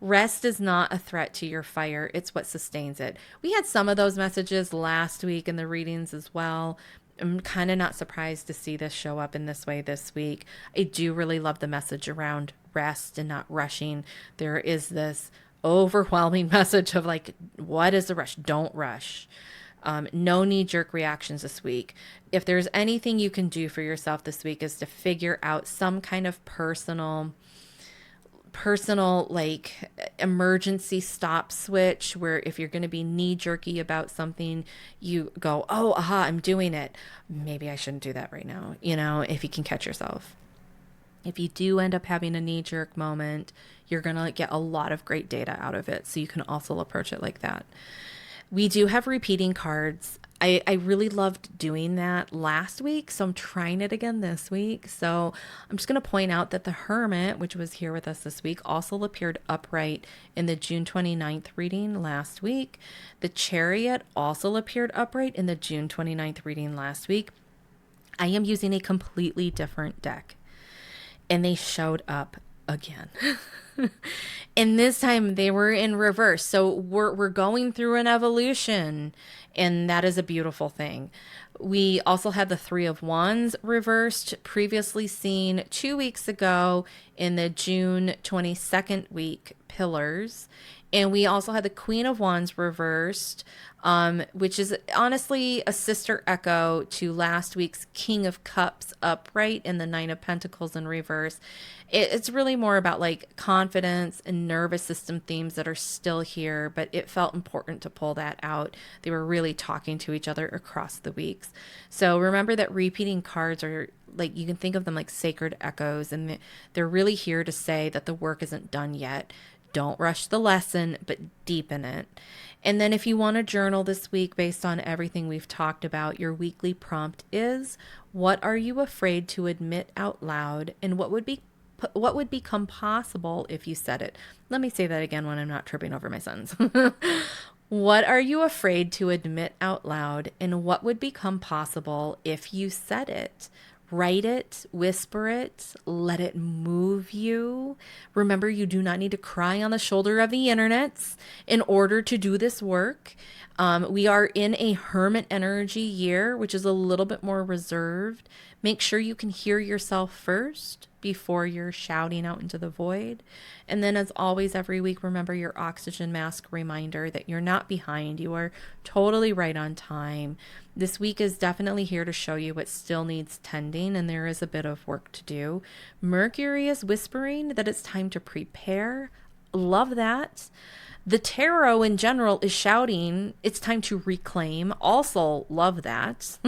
Rest is not a threat to your fire. It's what sustains it. We had some of those messages last week in the readings as well. I'm kind of not surprised to see this show up in this way this week. I do really love the message around rest and not rushing. There is this overwhelming message of like, what is the rush? Don't rush. No knee jerk reactions this week. If there's anything you can do for yourself this week is to figure out some kind of personal like emergency stop switch where if you're going to be knee jerky about something, you go, oh, aha, I'm doing it. Maybe I shouldn't do that right now. If you can catch yourself. If you do end up having a knee jerk moment, you're going to get a lot of great data out of it. So you can also approach it like that. We do have repeating cards. I really loved doing that last week, so I'm trying it again this week. So I'm just going to point out that the Hermit, which was here with us this week, also appeared upright in the June 29th reading last week. The Chariot also appeared upright in the June 29th reading last week. I am using a completely different deck, and they showed up again. And this time they were in reverse. So we're going through an evolution, and that is a beautiful thing. We also had the Three of Wands reversed, previously seen 2 weeks ago in the June 22nd week pillars. And we also had the Queen of Wands reversed, which is honestly a sister echo to last week's King of Cups upright and the Nine of Pentacles in reverse. It's really more about like confidence and nervous system themes that are still here, but it felt important to pull that out. They were really talking to each other across the weeks. So remember that repeating cards are like, you can think of them like sacred echoes, and they're really here to say that the work isn't done yet. Don't rush the lesson, but deepen it. And then if you want to journal this week based on everything we've talked about, your weekly prompt is, what are you afraid to admit out loud, and what would become possible if you said it? Let me say that again when I'm not tripping over my sentence. What are you afraid to admit out loud, and what would become possible if you said it? Write it, whisper it, let it move you. Remember, you do not need to cry on the shoulder of the internets in order to do this work. We are in a hermit energy year, which is a little bit more reserved. Make sure you can hear yourself first before you're shouting out into the void. And then as always, every week, remember your oxygen mask reminder that you're not behind. You are totally right on time. This week is definitely here to show you what still needs tending, and there is a bit of work to do. Mercury is whispering that it's time to prepare. Love that. The tarot in general is shouting it's time to reclaim. Also love that.